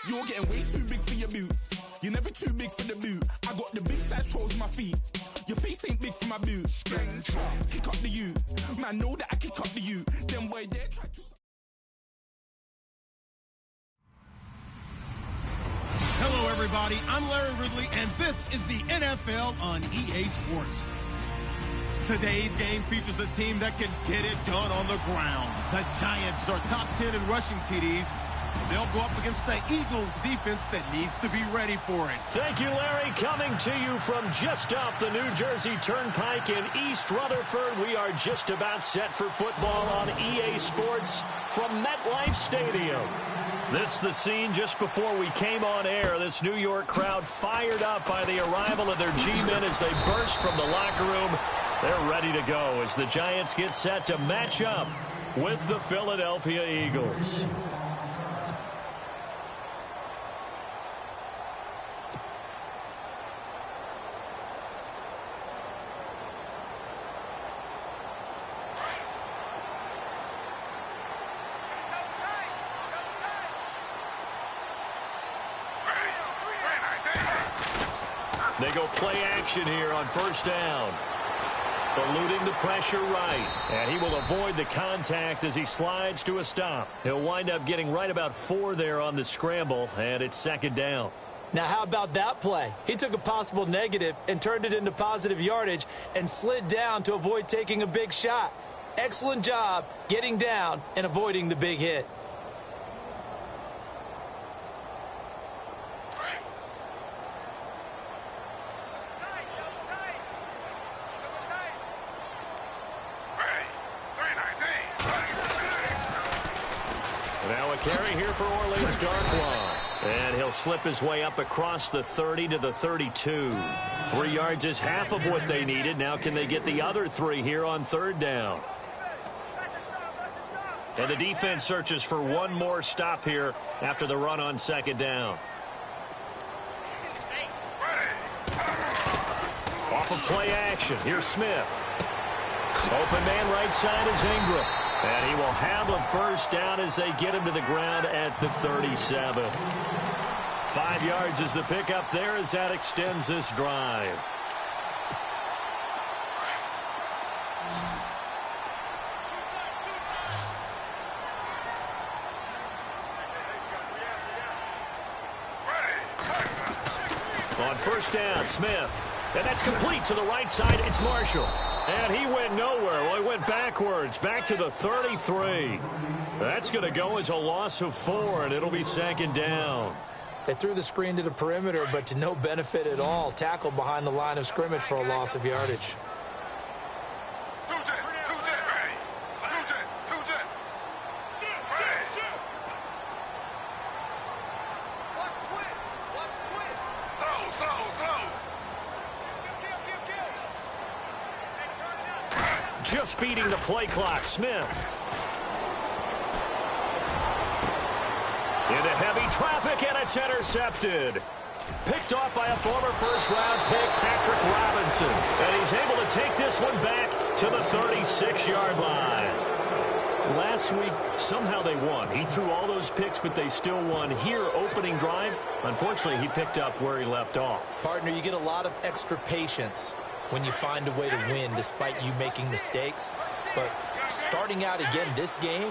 You're getting way too big for your boots. You're never too big for the boot. I got the big size toes on my feet. Your face ain't big for my boots. Kick up the U. Man, know that I kick up the U. Them boy there try to... Hello, everybody. I'm Larry Ridley, and this is the NFL on EA Sports. Today's game features a team that can get it done on the ground. The Giants are top 10 in rushing TDs. They'll go up against the Eagles defense that needs to be ready for it. Thank you, Larry. Coming to you from just off the New Jersey Turnpike in East Rutherford, we are just about set for football on EA Sports from MetLife Stadium. This the scene just before we came on air. This New York crowd fired up by the arrival of their G-men as they burst from the locker room. They're ready to go as the Giants get set to match up with the Philadelphia Eagles. They go play action here on first down. Eluding the pressure right. And he will avoid the contact as he slides to a stop. He'll wind up getting right about 4 there on the scramble, and it's second down. Now, how about that play? He took a possible negative and turned it into positive yardage and slid down to avoid taking a big shot. Excellent job getting down and avoiding the big hit. Now a carry here for Orleans Darkwa. And he'll slip his way up across the 30 to the 32. 3 yards is half of what they needed. Now can they get the other 3 here on third down? And the defense searches for one more stop here after the run on second down. Off of play action. Here's Smith. Open man right side is Ingram. And he will have a first down as they get him to the ground at the 37. 5 yards is the pickup there as that extends this drive. On first down, Smith. And that's complete to the right side. It's Marshall. And he went nowhere. Well, he went backwards, back to the 33. That's going to go as a loss of 4, and it'll be second down. They threw the screen to the perimeter, but to no benefit at all. Tackled behind the line of scrimmage for a loss of yardage. Just beating the play clock, Smith. Into heavy traffic, and it's intercepted. Picked off by a former first-round pick, Patrick Robinson. And he's able to take this one back to the 36-yard line. Last week, somehow they won. He threw all those picks, but they still won. Here, opening drive, unfortunately, he picked up where he left off. Partner, you get a lot of extra patience when you find a way to win despite you making mistakes. But starting out again this game,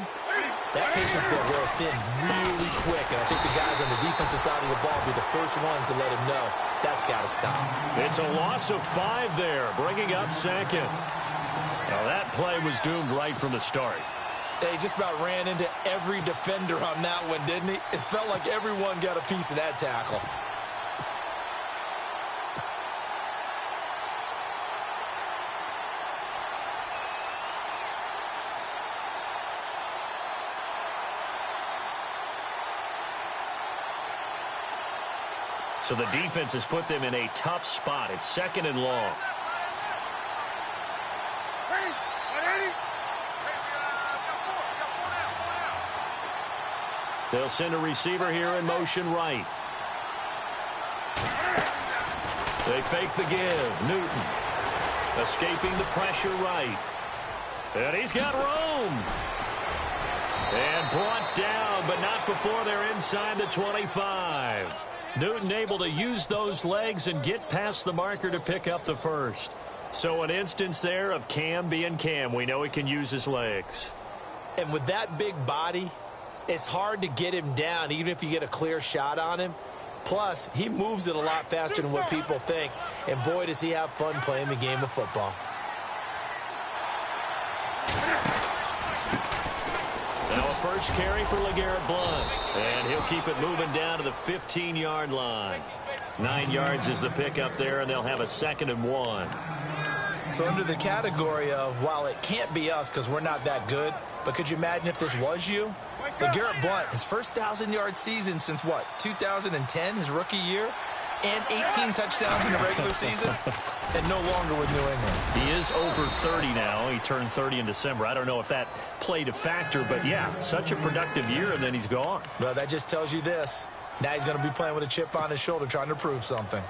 that patience going to wear thin really quick. And I think the guys on the defensive side of the ball will be the first ones to let him know that's got to stop. It's a loss of 5 there, bringing up second. Now that play was doomed right from the start. They just about ran into every defender on that one, didn't he? It felt like everyone got a piece of that tackle. So the defense has put them in a tough spot. It's second and long. They'll send a receiver here in motion right. They fake the give. Newton escaping the pressure right. And he's got room. And brought down, but not back before they're inside the 25. Newton able to use those legs and get past the marker to pick up the first. So an instance there of Cam being Cam. We know he can use his legs. And with that big body, it's hard to get him down, even if you get a clear shot on him. Plus, he moves it a lot faster than what people think. And boy, does he have fun playing the game of football. Now a first carry for LeGarrette Blount. And he'll keep it moving down to the 15-yard line. 9 yards is the pickup there, and they'll have a 2nd and 1. So under the category of, while it can't be us because we're not that good, but could you imagine if this was you? LeGarrette Blount, his first 1,000-yard season since, what, 2010, his rookie year? And 18 touchdowns in the regular season, and no longer with New England. He is over 30 now. He turned 30 in December. I don't know if that played a factor, but, yeah, such a productive year, and then he's gone. Well, that just tells you this. Now he's going to be playing with a chip on his shoulder trying to prove something.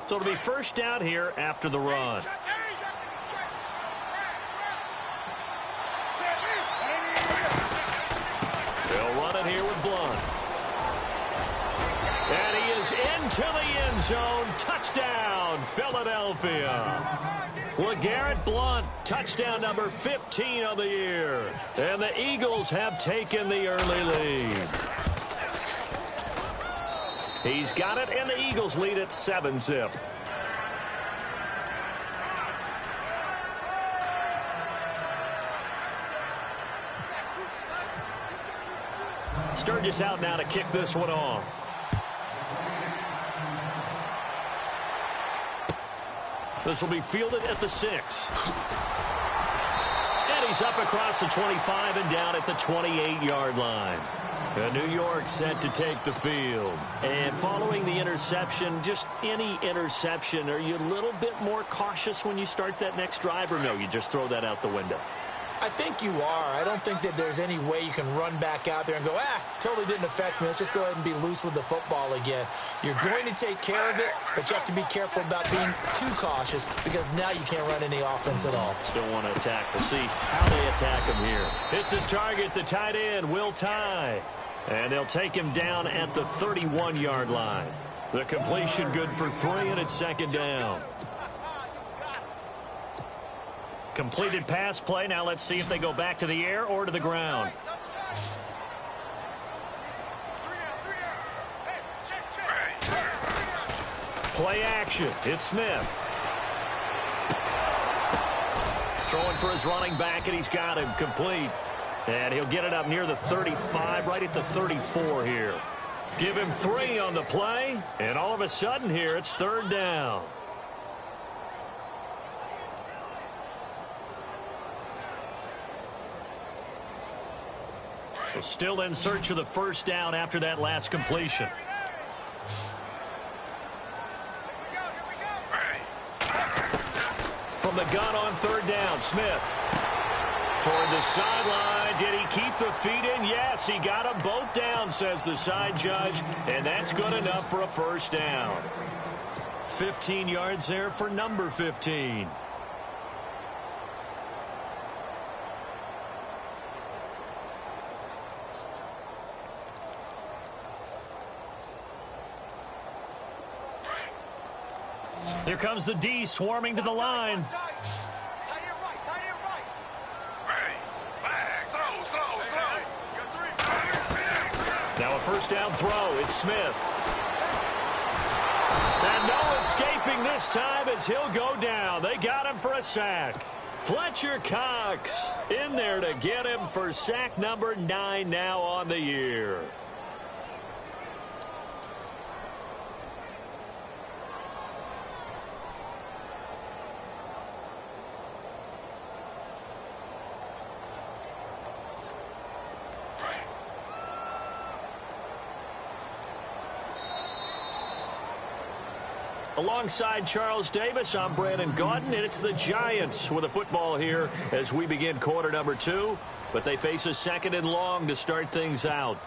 So it'll be first down here after the run. They'll run it here with Blount. And he is into the end zone. Touchdown, Philadelphia. LeGarrette Blount, touchdown number 15 of the year. And the Eagles have taken the early lead. He's got it, and the Eagles lead at 7-zip. Sturgis out now to kick this one off. This will be fielded at the 6. And he's up across the 25 and down at the 28-yard line. New York set to take the field. And following the interception, just any interception, are you a little bit more cautious when you start that next drive, or no, you just throw that out the window? I think you are. I don't think that there's any way you can run back out there and go, totally didn't affect me. Let's just go ahead and be loose with the football again. You're going to take care of it, but you have to be careful about being too cautious because now you can't run any offense at all. Still want to attack. We'll see how they attack him here. It's his target, the tight end, Will Tye. And they'll take him down at the 31-yard line. The completion good for 3, and it's 2nd down. Completed pass play. Now let's see if they go back to the air or to the ground. Play action. It's Smith. Throwing for his running back, and he's got him complete. And he'll get it up near the 35, right at the 34 here. Give him 3 on the play, and all of a sudden here it's 3rd down. So still in search of the first down after that last completion. From the gun on 3rd down, Smith. Toward the sideline. Did he keep the feet in? Yes, he got them both down, says the side judge. And that's good enough for a first down. 15 yards there for number 15. Here comes the D swarming to the line. Now a first down throw. It's Smith. And no escaping this time as he'll go down. They got him for a sack. Fletcher Cox in there to get him for sack number 9 now on the year. Alongside Charles Davis, I'm Brandon Gaudin, and it's the Giants with a football here as we begin quarter number 2. But they face a 2nd and long to start things out.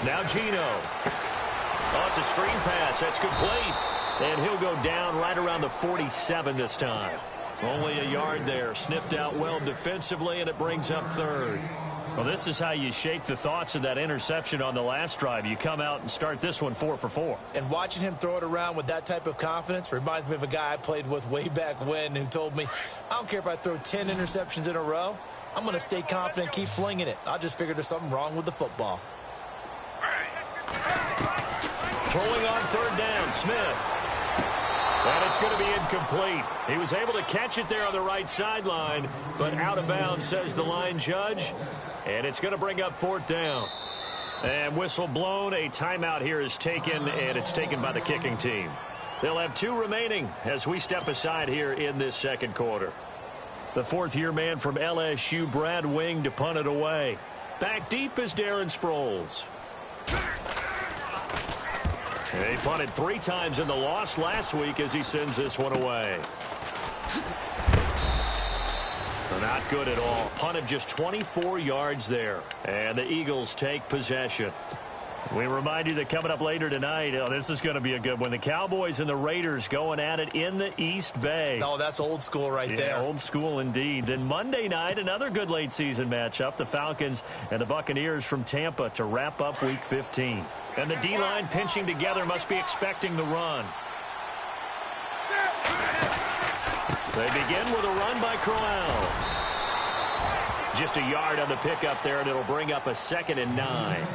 Now Gino. Oh, it's a screen pass. That's complete. And he'll go down right around the 47 this time. Only a yard there. Sniffed out well defensively, and it brings up third. Well, this is how you shake the thoughts of that interception on the last drive. You come out and start this one 4 for 4. And watching him throw it around with that type of confidence reminds me of a guy I played with way back when who told me, I don't care if I throw 10 interceptions in a row. I'm going to stay confident, keep flinging it. I just figured there's something wrong with the football. Throwing on third down, Smith. And it's going to be incomplete. He was able to catch it there on the right sideline, but out of bounds, says the line judge. And it's going to bring up fourth down. And whistle blown. A timeout here is taken, and it's taken by the kicking team. They'll have 2 remaining as we step aside here in this second quarter. The fourth-year man from LSU, Brad Wing, to punt it away. Back deep is Darren Sproles. He punted 3 times in the loss last week as he sends this one away. Not good at all. Punt of just 24 yards there. And the Eagles take possession. We remind you that coming up later tonight, this is going to be a good one. The Cowboys and the Raiders going at it in the East Bay. Oh, that's old school right there. Old school indeed. Then Monday night, another good late season matchup. The Falcons and the Buccaneers from Tampa to wrap up Week 15. And the D-line pinching together must be expecting the run. They begin with a run by Crowell. Just a yard on the pickup there, and it'll bring up a 2nd and 9.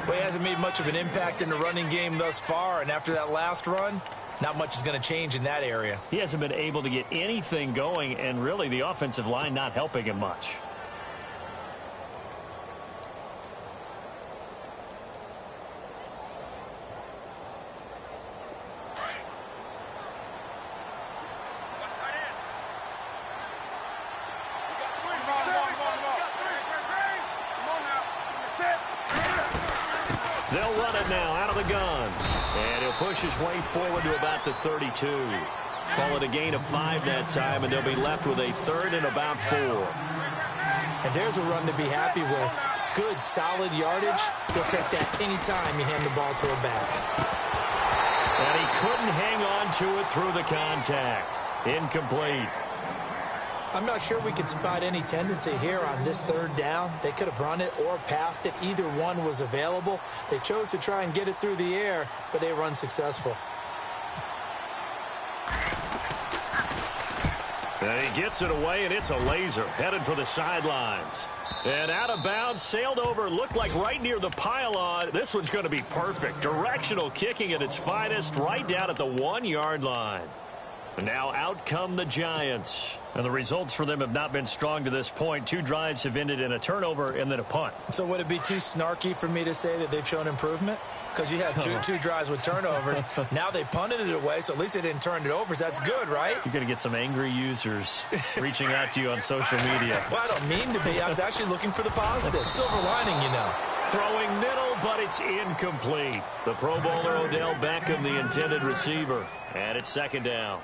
Well, he hasn't made much of an impact in the running game thus far, and after that last run, not much is going to change in that area. He hasn't been able to get anything going, and really the offensive line not helping him much. They'll run it now out of the gun. And he'll push his way forward to about the 32. Call it a gain of 5 that time, and they'll be left with a 3rd and about 4. And there's a run to be happy with. Good, solid yardage. He'll take that anytime you hand the ball to a back. And he couldn't hang on to it through the contact. Incomplete. I'm not sure we could spot any tendency here on this 3rd down. They could have run it or passed it. Either one was available. They chose to try and get it through the air, but they were unsuccessful. And he gets it away, and it's a laser headed for the sidelines. And out of bounds, sailed over, looked like right near the pylon. This one's going to be perfect. Directional kicking at its finest, right down at the 1-yard line. And now out come the Giants. And the results for them have not been strong to this point. 2 drives have ended in a turnover and then a punt. So would it be too snarky for me to say that they've shown improvement? Because you had two drives with turnovers. Now they punted it away, so at least they didn't turn it over. So that's good, right? You're going to get some angry users reaching out to you on social media. Well, I don't mean to be. I was actually looking for the positive. Silver lining, you know. Throwing middle, but it's incomplete. The Pro Bowler Odell Beckham, the intended receiver. And it's 2nd down.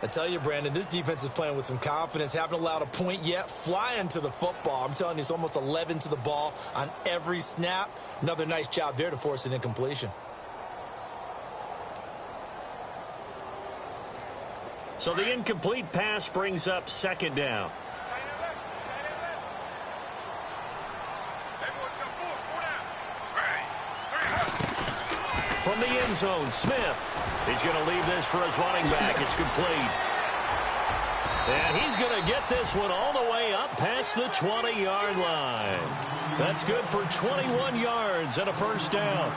I tell you, Brandon, this defense is playing with some confidence. Haven't allowed a point yet. Flying to the football. I'm telling you, it's almost 11 to the ball on every snap. Another nice job there to force an incompletion. So the incomplete pass brings up 2nd down. From the end zone, Smith. He's going to leave this for his running back. It's complete. And he's going to get this one all the way up past the 20-yard line. That's good for 21 yards and a 1st down.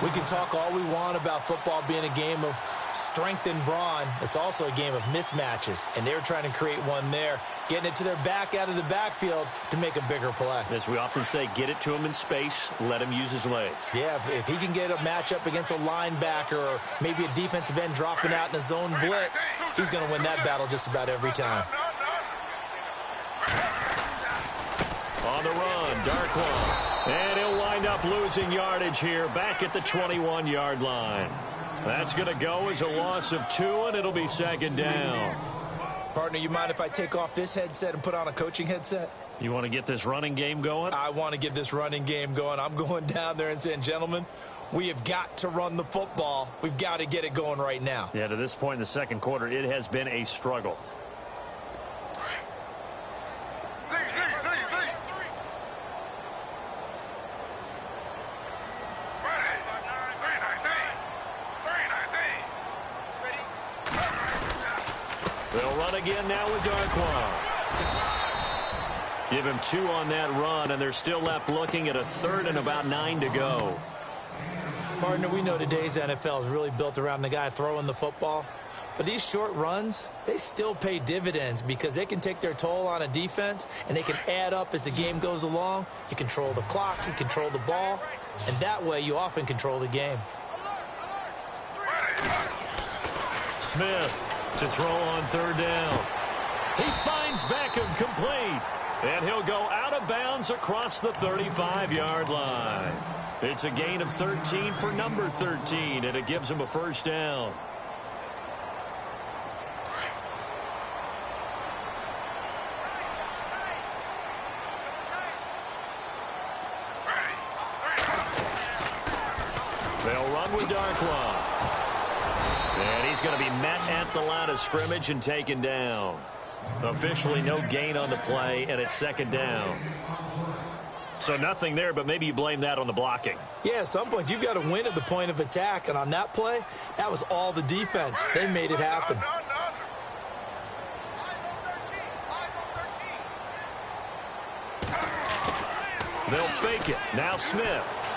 We can talk all we want about football being a game of strength and brawn. It's also a game of mismatches, and they're trying to create one there, getting it to their back out of the backfield to make a bigger play. As we often say, get it to him in space, let him use his legs. Yeah, if he can get a matchup against a linebacker or maybe a defensive end dropping out in a zone blitz, he's going to win that battle just about every time. On the run, Darkwa. And he'll wind up losing yardage here back at the 21-yard line. That's going to go as a loss of 2, and it'll be 2nd down. Partner, you mind if I take off this headset and put on a coaching headset? You want to get this running game going? I want to get this running game going. I'm going down there and saying, gentlemen, we have got to run the football. We've got to get it going right now. Yeah, to this point in the second quarter, it has been a struggle. They'll run again now with Darkwan. Give him 2 on that run, and they're still left looking at a third and about 9 to go. Partner, we know today's NFL is really built around the guy throwing the football. But these short runs, they still pay dividends because they can take their toll on a defense, and they can add up as the game goes along. You control the clock, you control the ball, and that way you often control the game. Smith to throw on third down. He finds Beckham complete. And he'll go out of bounds across the 35-yard line. It's a gain of 13 for number 13, and it gives him a first down. They'll run with Darkwan. And he's going to be met at the line of scrimmage and taken down. Officially no gain on the play, and it's second down. So nothing there, but maybe you blame that on the blocking. Yeah, at some point, you've got to win at the point of attack. And on that play, that was all the defense. They made it happen. They'll fake it. Now Smith.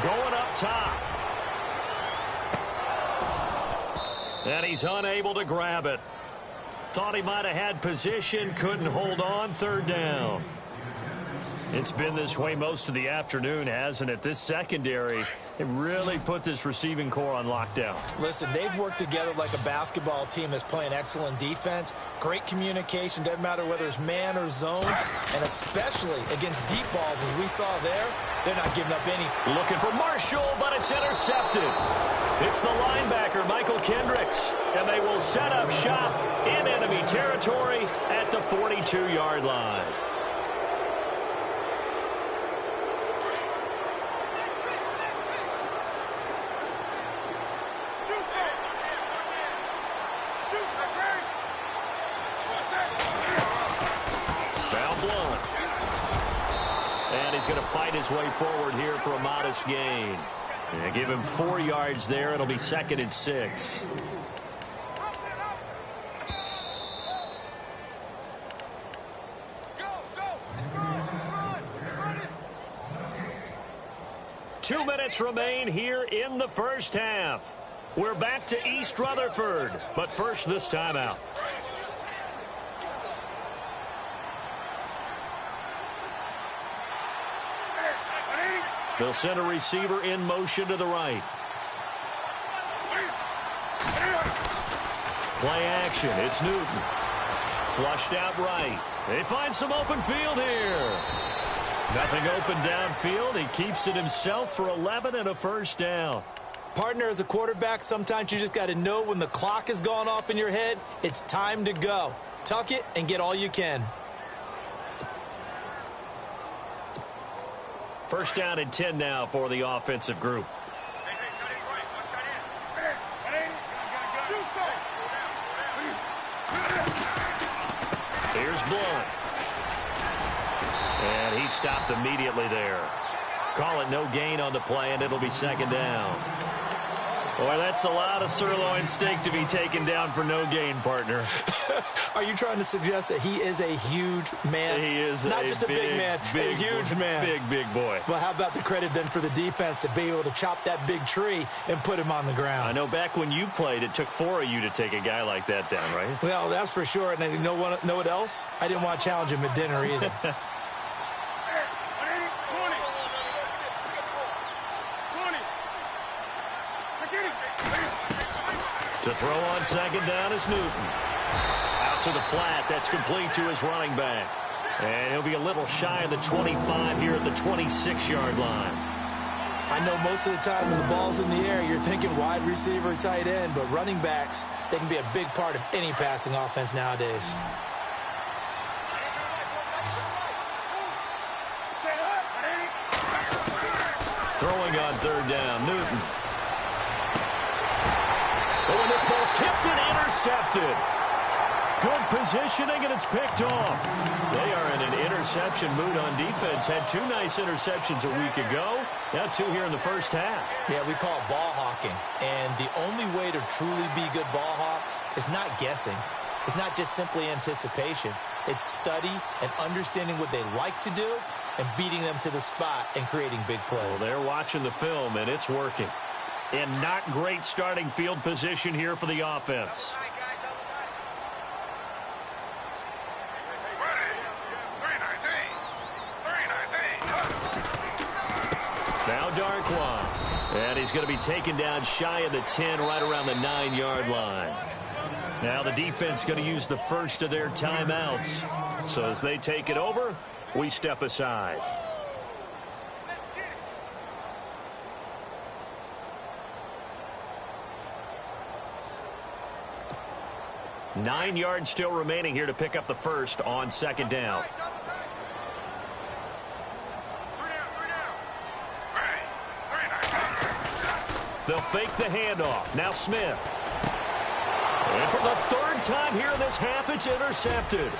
Going up top. And he's unable to grab it. Thought he might have had position, couldn't hold on, third down. It's been this way most of the afternoon, hasn't it? This secondary, it really put this receiving core on lockdown. Listen, they've worked together like a basketball team that's playing excellent defense. Great communication, doesn't matter whether it's man or zone, and especially against deep balls, as we saw there, they're not giving up any. Looking for Marshall, but it's intercepted. It's the linebacker, Michael Kendricks, and they will set up shop in enemy territory at the 42-yard line. Going to fight his way forward here for a modest gain. And give him 4 yards there. It'll be 2nd and 6. Two minutes remain here in the first half. We're back to East Rutherford, but first this timeout. They'll send a receiver in motion to the right. Play action. It's Newton. Flushed out right. They find some open field here. Nothing open downfield. He keeps it himself for 11 and a first down. Partner, as a quarterback, sometimes you just got to know when the clock has gone off in your head, it's time to go. Tuck it and get all you can. First down and 10 now for the offensive group. Here's Blunt. And he stopped immediately there. Call it no gain on the play, and it'll be second down. Boy, that's a lot of sirloin steak to be taken down for no gain, partner. Are you trying to suggest that he is a huge man? He is not just a big man, a huge man. Big boy. Well, how about the credit then for the defense to be able to chop that big tree and put him on the ground? I know back when you played, it took 4 of you to take a guy like that down, right? Well, that's for sure. And you know what else? I didn't want to challenge him at dinner either. To throw on second down is Newton. Out to the flat. That's complete to his running back. And he'll be a little shy of the 25 here at the 26-yard line. I know most of the time when the ball's in the air, you're thinking wide receiver, tight end, but running backs, they can be a big part of any passing offense nowadays. Throwing on third down, Newton. Oh, and this ball's tipped and intercepted. Good positioning, and it's picked off. They are in an interception mood on defense. Had 2 nice interceptions a week ago. Now 2 here in the first half. Yeah, we call it ball hawking. And the only way to truly be good ball hawks is not guessing. It's not just simply anticipation. It's study and understanding what they like to do and beating them to the spot and creating big plays. Well, they're watching the film, and it's working. And not great starting field position here for the offense. Now Darkwan. And he's going to be taken down shy of the 10, right around the 9-yard line. Now the defense going to use the first of their timeouts. So as they take it over, we step aside. Nine yards still remaining here to pick up the first on second down. They'll fake the handoff. Now Smith. And for the 3rd time here in this half, it's intercepted.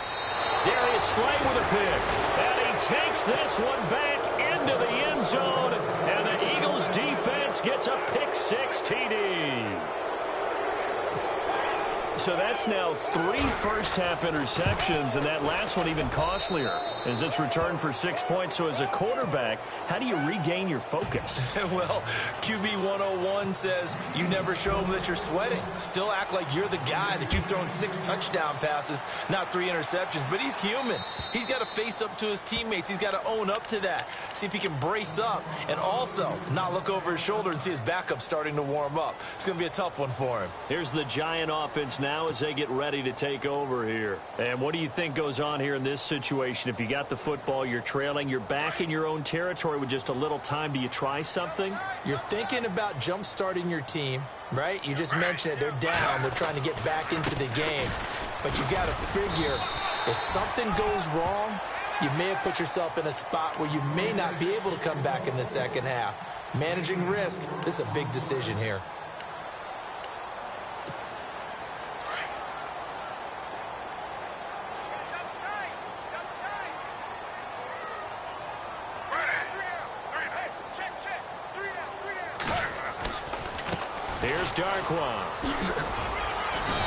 Darius Slay with a pick. And he takes this one back into the end zone. And the Eagles defense gets a pick-6 TD. So that's now 3 first-half interceptions, and that last one even costlier as it's returned for 6 points. So as a quarterback, how do you regain your focus? Well, QB 101 says you never show them that you're sweating. Still act like you're the guy, that you've thrown 6 touchdown passes, not 3 interceptions. But he's human. He's got to face up to his teammates. He's got to own up to that. See if he can brace up and also not look over his shoulder and see his backup starting to warm up. It's going to be a tough one for him. Here's the Giant offense now as they get ready to take over here. And what do you think goes on here in this situation? If you got the football, you're trailing, you're back in your own territory with just a little time. Do you try something? You're thinking about jump-starting your team, right? You just mentioned it. They're down. They're trying to get back into the game. But you got to figure, if something goes wrong, you may have put yourself in a spot where you may not be able to come back in the second half. Managing risk, this is a big decision here. Here's Darkwan.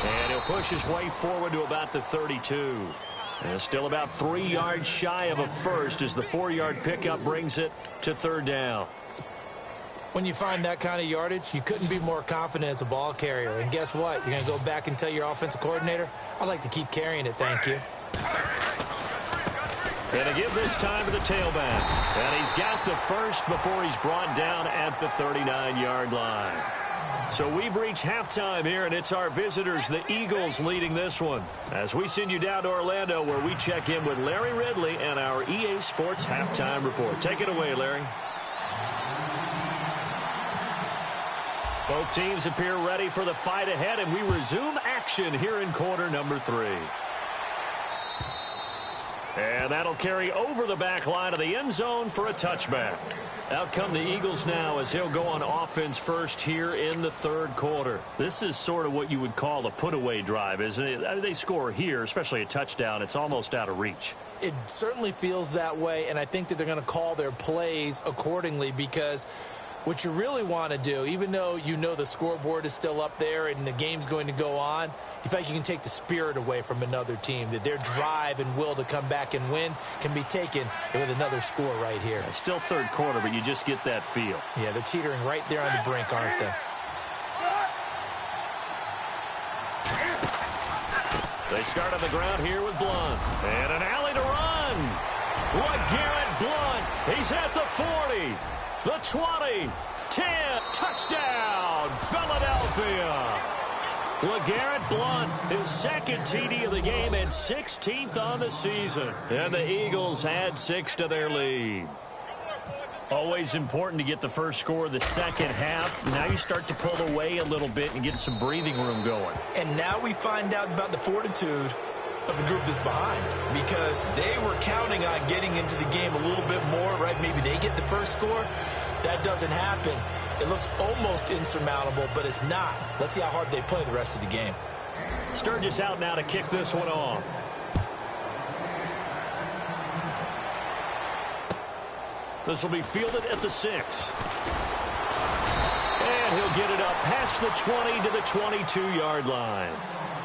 And he'll push his way forward to about the 32. And still about 3 yards shy of a first as the 4-yard pickup brings it to 3rd down. When you find that kind of yardage, you couldn't be more confident as a ball carrier. And guess what? You're going to go back and tell your offensive coordinator, I'd like to keep carrying it, thank you. Going to give this time to the tailback. And he's got the first before he's brought down at the 39-yard line. So we've reached halftime here, and it's our visitors, the Eagles, leading this one. As we send you down to Orlando, where we check in with Larry Ridley and our EA Sports Halftime Report. Take it away, Larry. Both teams appear ready for the fight ahead, and we resume action here in quarter number 3. And that'll carry over the back line of the end zone for a touchback. Out come the Eagles now as he'll go on offense first here in the 3rd quarter. This is sort of what you would call a put-away drive, isn't it? I mean, they score here, especially a touchdown. It's almost out of reach. It certainly feels that way, and I think that they're going to call their plays accordingly, because what you really want to do, even though you know the scoreboard is still up there and the game's going to go on, you feel like you can take the spirit away from another team, that their drive and will to come back and win can be taken with another score right here. It's still 3rd quarter, but you just get that feel. Yeah, they're teetering right there on the brink, aren't they? They start on the ground here with Blunt. And an alley to run. LeGarrette Blunt. He's at the 40. The 20, 10, touchdown, Philadelphia. LeGarrette Blunt, his 2nd TD of the game and 16th on the season. And the Eagles add 6 to their lead. Always important to get the first score of the second half. Now you start to pull away a little bit and get some breathing room going. And now we find out about the fortitude of the group that's behind, because they were counting on getting into the game a little bit more, right? Maybe they get the first score. That doesn't happen. It looks almost insurmountable, but it's not. Let's see how hard they play the rest of the game. Sturgis out now to kick this one off. This will be fielded at the 6. And he'll get it up past the 20 to the 22-yard line.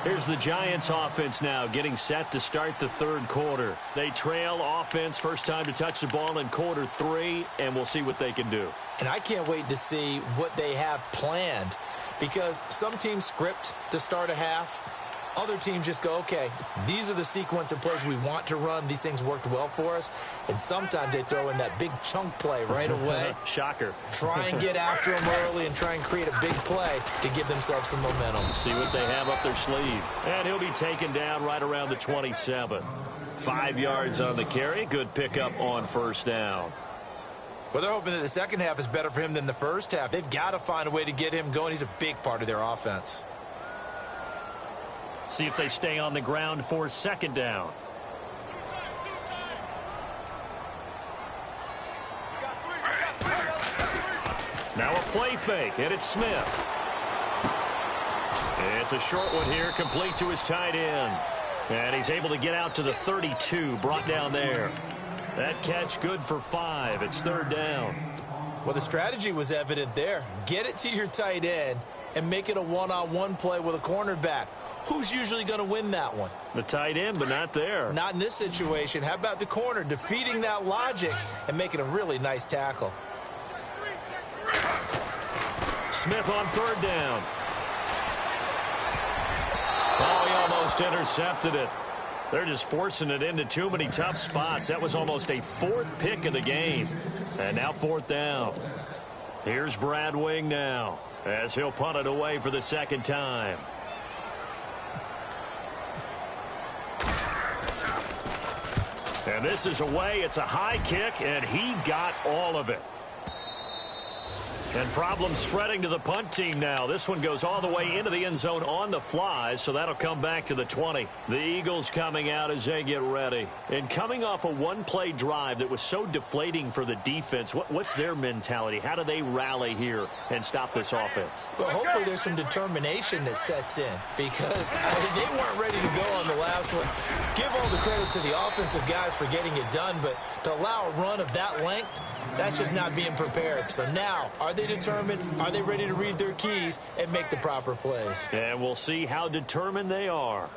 Here's the Giants offense now getting set to start the third quarter. They trail offense, first time to touch the ball in quarter 3, and we'll see what they can do. And I can't wait to see what they have planned, because some teams script to start a half. Other teams just go, okay, these are the sequence of plays we want to run. These things worked well for us. And sometimes they throw in that big chunk play right away. Shocker. Try and get after them early and try and create a big play to give themselves some momentum. See what they have up their sleeve. And he'll be taken down right around the 27. 5 yards on the carry. Good pickup on first down. Well, they're hoping that the second half is better for him than the first half. They've got to find a way to get him going. He's a big part of their offense. See if they stay on the ground for second down. Now a play fake, and it's Smith. It's a short one here, complete to his tight end. And he's able to get out to the 32, brought down there. That catch good for 5. It's third down. Well, the strategy was evident there. Get it to your tight end and make it a one-on-one play with a cornerback. Who's usually going to win that one? The tight end, but not there. Not in this situation. How about the corner defeating that logic and making a really nice tackle? Smith on third down. Oh, he almost intercepted it. They're just forcing it into too many tough spots. That was almost a 4th pick of the game. And now 4th down. Here's Brad Wing now as he'll punt it away for the second time. And this is away. It's a high kick, and he got all of it. And problems spreading to the punt team now. This one goes all the way into the end zone on the fly, so that'll come back to the 20. The Eagles coming out as they get ready. And coming off a one-play drive that was so deflating for the defense, what's their mentality? How do they rally here and stop this offense? Well, hopefully there's some determination that sets in, because they weren't ready to go on the last one. Give all the credit to the offensive guys for getting it done, but to allow a run of that length, that's just not being prepared. So now, are they determined? Are they ready to read their keys and make the proper plays? And we'll see how determined they are.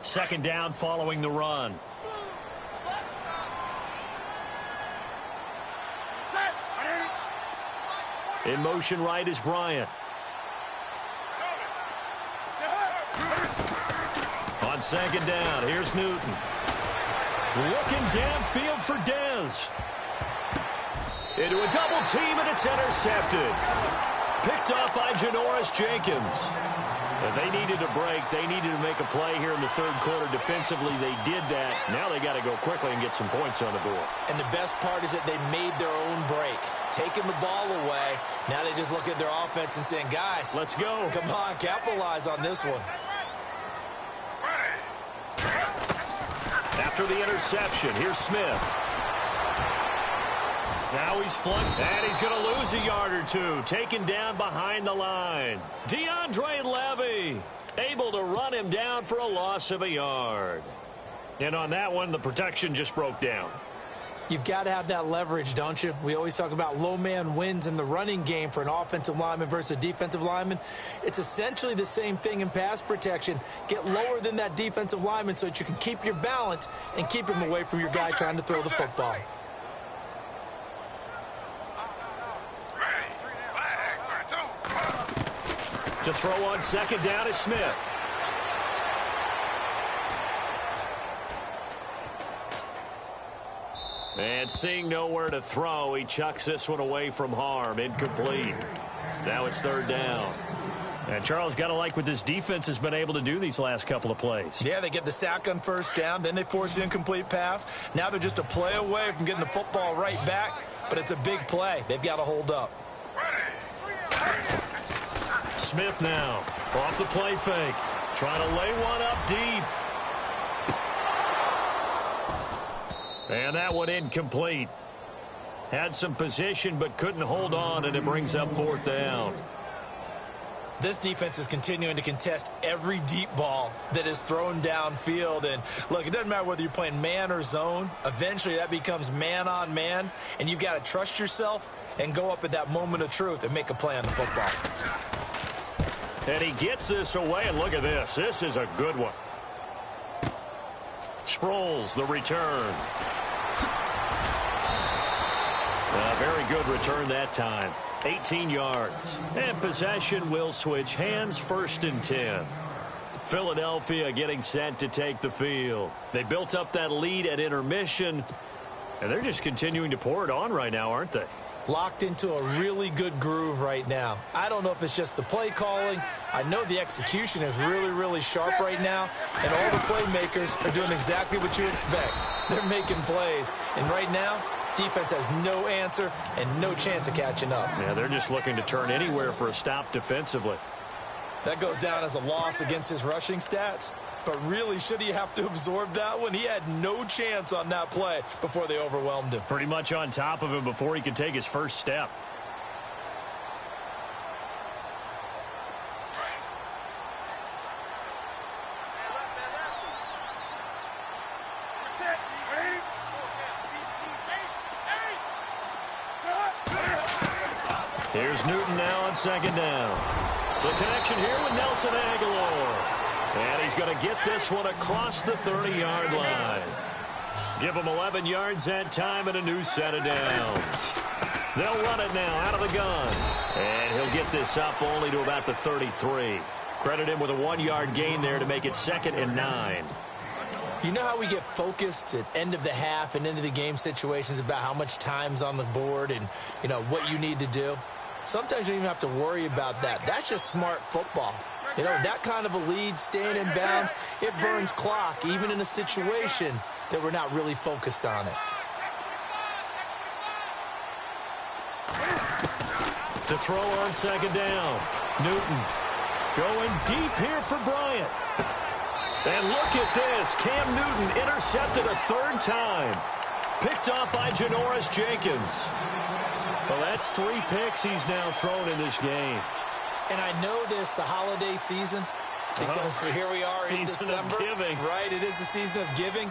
Second down following the run. In motion right is Bryant. On second down, here's Newton. Looking downfield for Dez. Into a double team, and it's intercepted. Picked up by Janoris Jenkins. And they needed a break. They needed to make a play here in the third quarter. Defensively, they did that. Now they got to go quickly and get some points on the board. And the best part is that they made their own break. Taking the ball away. Now they just look at their offense and saying, guys, let's go. Come on, capitalize on this one. After the interception, here's Smith. Now he's flunked, and he's going to lose a yard or two. Taken down behind the line. DeAndre Levy able to run him down for a loss of a yard. And on that one, the protection just broke down. You've got to have that leverage, don't you? We always talk about low man wins in the running game for an offensive lineman versus a defensive lineman. It's essentially the same thing in pass protection. Get lower than that defensive lineman so that you can keep your balance and keep him away from your guy trying to throw the football. To throw on second down is Smith. And seeing nowhere to throw, he chucks this one away from harm. Incomplete. Now it's third down. And Charles, got to like what this defense has been able to do these last couple of plays. Yeah, they get the sack on first down, then they force the incomplete pass. Now they're just a play away from getting the football right back, but it's a big play. They've got to hold up. Smith now off the play fake, trying to lay one up deep. And that one incomplete. Had some position but couldn't hold on, and it brings up fourth down. This defense is continuing to contest every deep ball that is thrown downfield. And, look, it doesn't matter whether you're playing man or zone. Eventually that becomes man on man, and you've got to trust yourself and go up at that moment of truth and make a play on the football. And he gets this away, and look at this. This is a good one. Sproles, the return. A very good return that time. 18 yards. And possession will switch hands, 1st and 10. Philadelphia getting set to take the field. They built up that lead at intermission, and they're just continuing to pour it on right now, aren't they? Locked into a really good groove right now. I don't know if it's just the play calling. I know the execution is really, really sharp right now, and all the playmakers are doing exactly what you expect. They're making plays, and right now, defense has no answer and no chance of catching up. Yeah, they're just looking to turn anywhere for a stop defensively. That goes down as a loss against his rushing stats. But really, should he have to absorb that one? He had no chance on that play before they overwhelmed him. Pretty much on top of him before he could take his first step. Here's Newton now on 2nd down. The connection here with Nelson Aguilar. And he's going to get this one across the 30-yard line. Give him 11 yards that time and a new set of downs. They'll run it now out of the gun. And he'll get this up only to about the 33. Credit him with a 1-yard gain there to make it 2nd and 9. You know how we get focused at end of the half and into the game situations about how much time's on the board and, you know, what you need to do? Sometimes you don't even have to worry about that. That's just smart football. You know, that kind of a lead, staying in bounds, it burns clock, even in a situation that we're not really focused on it. To throw on 2nd down. Newton going deep here for Bryant. And look at this. Cam Newton intercepted a 3rd time. Picked off by Janoris Jenkins. Well, that's 3 picks he's now thrown in this game. And I know this, the holiday season, because here we are in December. Season of giving. Right, it is the season of giving.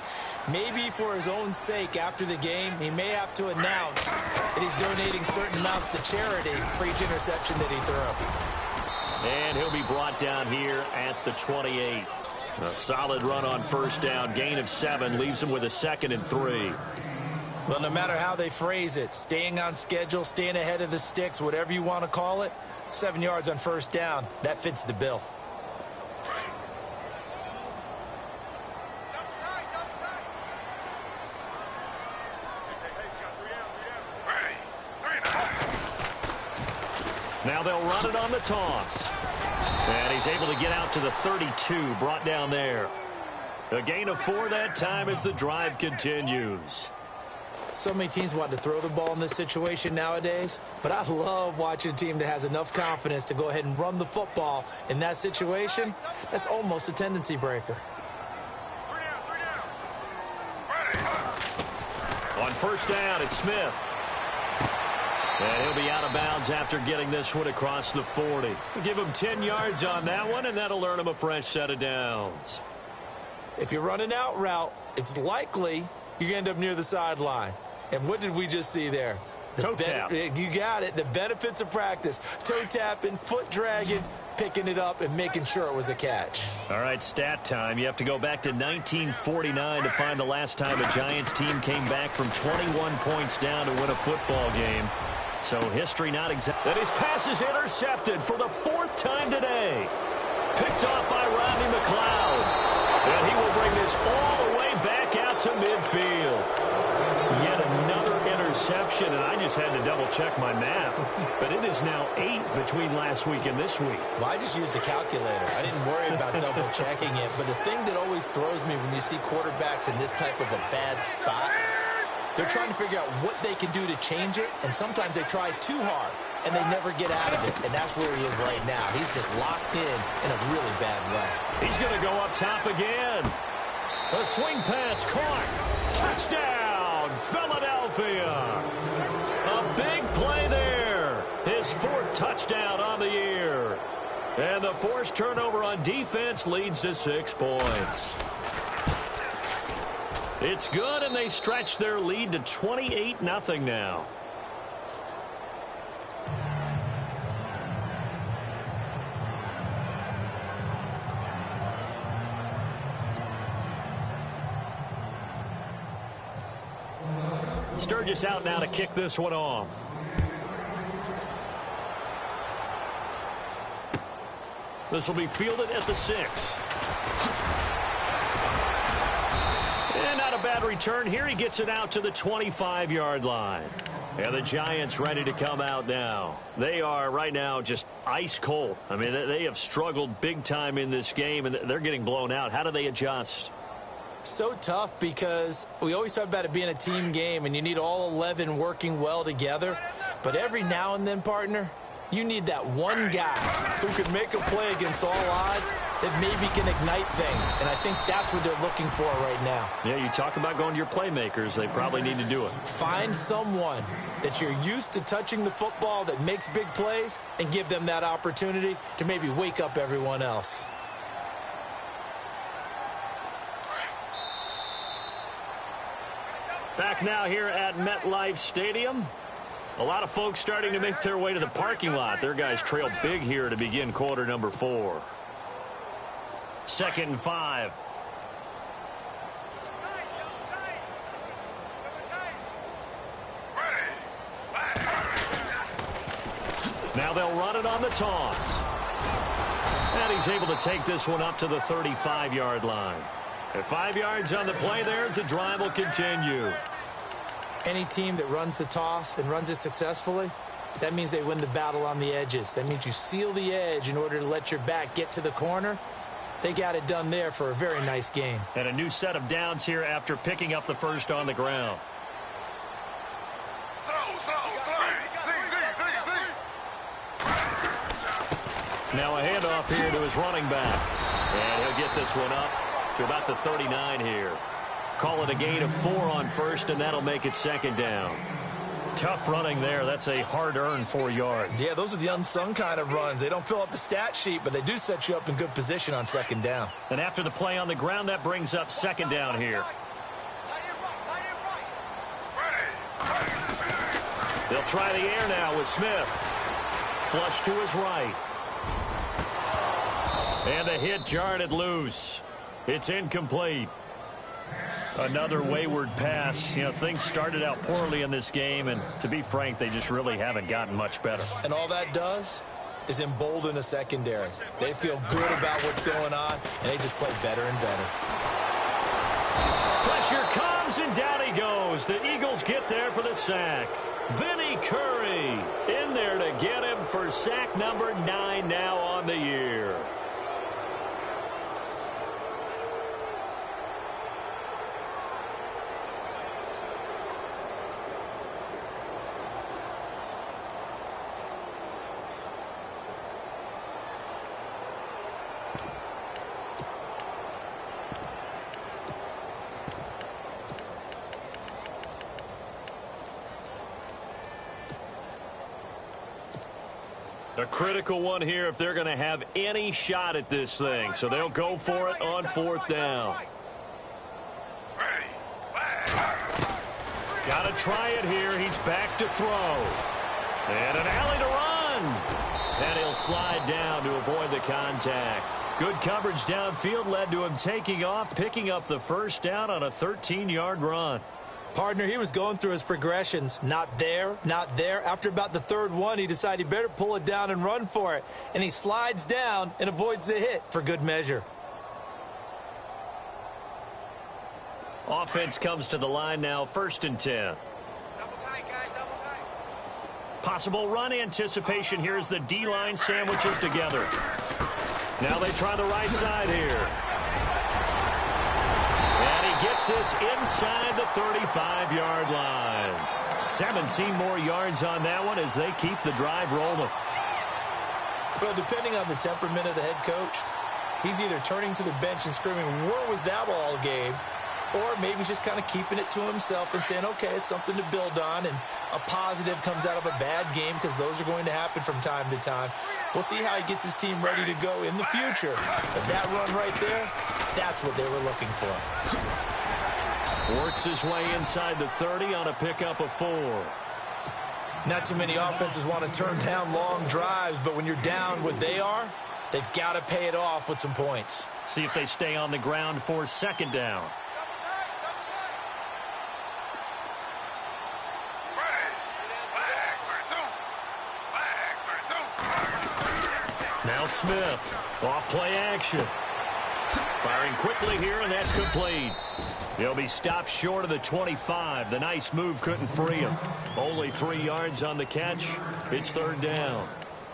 Maybe for his own sake after the game, he may have to announce that he's donating certain amounts to charity for each interception that he threw. And he'll be brought down here at the 28. A solid run on 1st down. Gain of 7 leaves him with a 2nd and 3. Well, no matter how they phrase it, staying on schedule, staying ahead of the sticks, whatever you want to call it, 7 yards on 1st down, that fits the bill. Now they'll run it on the toss. And he's able to get out to the 32, brought down there. A gain of 4 that time as the drive continues. So many teams want to throw the ball in this situation nowadays, but I love watching a team that has enough confidence to go ahead and run the football in that situation. That's almost a tendency breaker. On 1st down, it's Smith. And he'll be out of bounds after getting this one across the 40. We'll give him 10 yards on that one, and that'll earn him a fresh set of downs. If you're running out route, it's likely you end up near the sideline. And what did we just see there? Toe tap. You got it. The benefits of practice. Toe tapping, foot dragging, picking it up, and making sure it was a catch. All right, stat time. You have to go back to 1949 to find the last time a Giants team came back from 21 points down to win a football game. So history not exact. And his pass is intercepted for the 4th time today. Picked off by Rodney McLeod. And he will bring this all the way back out to midfield. Yet another interception. possession, and I just had to double-check my math. But it is now 8 between last week and this week. Well, I just used a calculator. I didn't worry about double-checking it. But the thing that always throws me when you see quarterbacks in this type of a bad spot, they're trying to figure out what they can do to change it, and sometimes they try too hard, and they never get out of it. And that's where he is right now. He's just locked in a really bad way. He's going to go up top again. A swing pass caught. Touchdown, Philadelphia. A big play there. His 4th touchdown on the year. And the forced turnover on defense leads to 6 points. It's good, and they stretch their lead to 28-0 now. Sturgis out now to kick this one off. This will be fielded at the 6. And not a bad return here. He gets it out to the 25-yard line. And the Giants ready to come out now. They are right now just ice cold. I mean, they have struggled big time in this game, and they're getting blown out. How do they adjust? So tough because we always talk about it being a team game, and you need all 11 working well together. But every now and then, partner, you need that one guy who can make a play against all odds that maybe can ignite things. And I think that's what they're looking for right now. Yeah, you talk about going to your playmakers. They probably need to do it. Find someone that you're used to touching the football that makes big plays and give them that opportunity to maybe wake up everyone else. Back now here at MetLife Stadium. A lot of folks starting to make their way to the parking lot. Their guys trail big here to begin quarter number 4. 2nd and 5. Now they'll run it on the toss. And he's able to take this one up to the 35-yard line. At 5 yards on the play there, the drive will continue. Any team that runs the toss and runs it successfully, that means they win the battle on the edges. That means you seal the edge in order to let your back get to the corner. They got it done there for a very nice game. And a new set of downs here after picking up the first on the ground. Now a handoff here to his running back. And he'll get this one up to about the 39 here. Call it a gain of 4 on first, and that'll make it 2nd down. Tough running there. That's a hard-earned 4 yards. Yeah, those are the unsung kind of runs. They don't fill up the stat sheet, but they do set you up in good position on 2nd down. And after the play on the ground, that brings up 2nd down here. They'll try the air now with Smith. Flush to his right. And the hit jarred it loose. It's incomplete. Another wayward pass. You know, things started out poorly in this game, and to be frank, they just really haven't gotten much better. And all that does is embolden a secondary. They feel good about what's going on, and they just play better and better. Pressure comes, and down he goes. The Eagles get there for the sack. Vinny Curry in there to get him for sack number 9 now on the year. A critical one here if they're going to have any shot at this thing. So they'll go for it on 4th down. Got to try it here. He's back to throw. And an alley to run. And he'll slide down to avoid the contact. Good coverage downfield led to him taking off, picking up the first down on a 13-yard run. Partner, he was going through his progressions. Not there, not there. After about the 3rd one, he decided he better pull it down and run for it. And he slides down and avoids the hit for good measure. Offense comes to the line now, 1st and 10. Double tight, guys, double Possible run anticipation here as the D-line sandwiches together. Now they try the right side here. And he gets this inside the 35-yard line. 17 more yards on that one as they keep the drive rolling. Well, depending on the temperament of the head coach, he's either turning to the bench and screaming, "Where was that all game?" Or maybe he's just kind of keeping it to himself and saying, okay, it's something to build on, and a positive comes out of a bad game because those are going to happen from time to time. We'll see how he gets his team ready to go in the future. But that run right there, that's what they were looking for. Works his way inside the 30 on a pickup of 4. Not too many offenses want to turn down long drives, but when you're down what they are, they've got to pay it off with some points. See if they stay on the ground for second down. Now Smith, off play action. Firing quickly here, and that's complete. He'll be stopped short of the 25. The nice move couldn't free him. Only 3 yards on the catch. It's third down.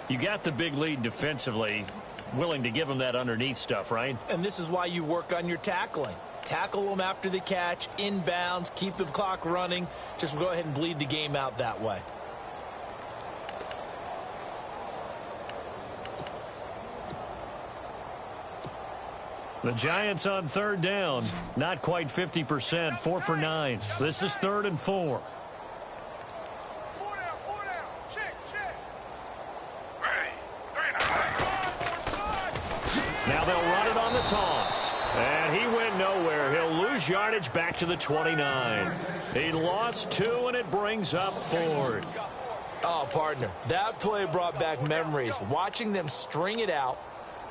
You got the big lead defensively. Willing to give him that underneath stuff, right? And this is why you work on your tackling. Tackle them after the catch, inbounds, keep the clock running. Just go ahead and bleed the game out that way. The Giants on third down. Not quite 50%. 4 for 9. This is 3rd and 4. Now they'll run it on the toss. And he went nowhere. He'll lose yardage back to the 29. He lost 2, and it brings up 4th. Oh, partner, that play brought back memories. Watching them string it out,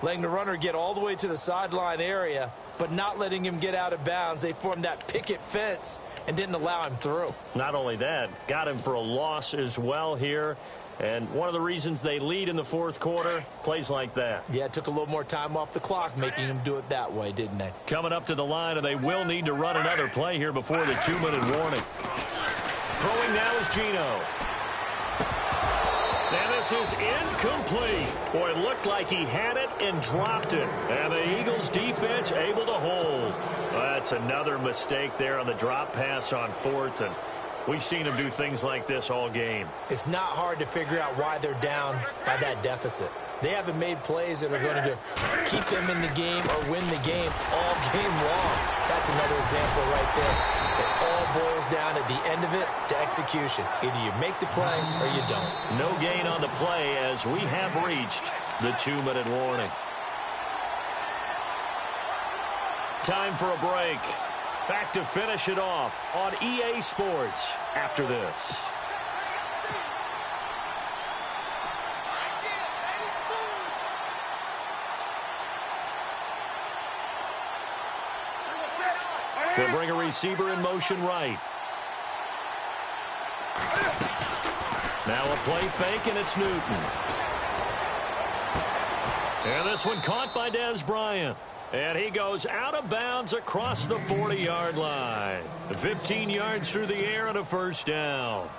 letting the runner get all the way to the sideline area, but not letting him get out of bounds. They formed that picket fence and didn't allow him through. Not only that, got him for a loss as well here. And one of the reasons they lead in the fourth quarter, plays like that. Yeah, it took a little more time off the clock, making him do it that way, didn't they? Coming up to the line, and they will need to run another play here before the 2-minute warning. Throwing now is Geno. And this is incomplete. Boy, it looked like he had it and dropped it. And the Eagles defense able to hold. That's another mistake there on the drop pass on 4th. And we've seen him do things like this all game. It's not hard to figure out why they're down by that deficit. They haven't made plays that are going to keep them in the game or win the game all game long. That's another example right there. It all boils down at the end of it to execution. Either you make the play or you don't. No gain on the play as we have reached the 2-minute warning. Time for a break. Back to finish it off on EA Sports after this. They'll bring a receiver in motion right. Now a play fake, and it's Newton. And this one caught by Dez Bryant. And he goes out of bounds across the 40-yard line. 15 yards through the air and a first down.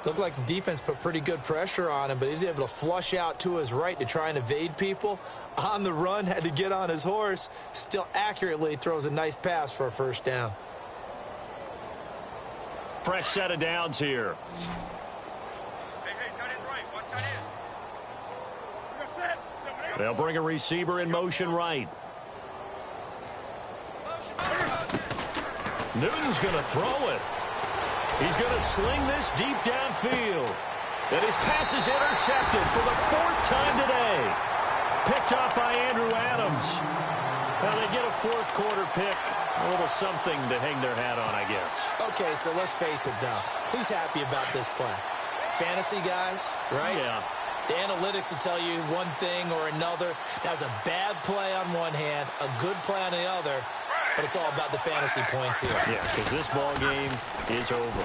Looked like the defense put pretty good pressure on him, but he's able to flush out to his right to try and evade people. On the run, had to get on his horse. Still accurately throws a nice pass for a first down. Fresh set of downs here. They'll bring a receiver in motion right. Newton's going to throw it. He's going to sling this deep downfield. And his pass is intercepted for the 4th time today. Picked off by Andrew Adams. Well, they get a fourth quarter pick. A little something to hang their hat on, I guess. Okay, so let's face it, though. Who's happy about this play? Fantasy guys, right? Yeah. The analytics will tell you one thing or another. That was a bad play on one hand, a good play on the other, but it's all about the fantasy points here. Yeah, because this ball game is over.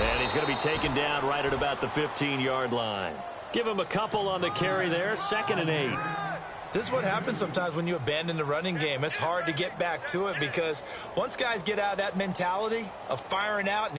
And he's going to be taken down right at about the 15-yard line. Give him a couple on the carry there, 2nd and 8. This is what happens sometimes when you abandon the running game. It's hard to get back to it because once guys get out of that mentality of firing out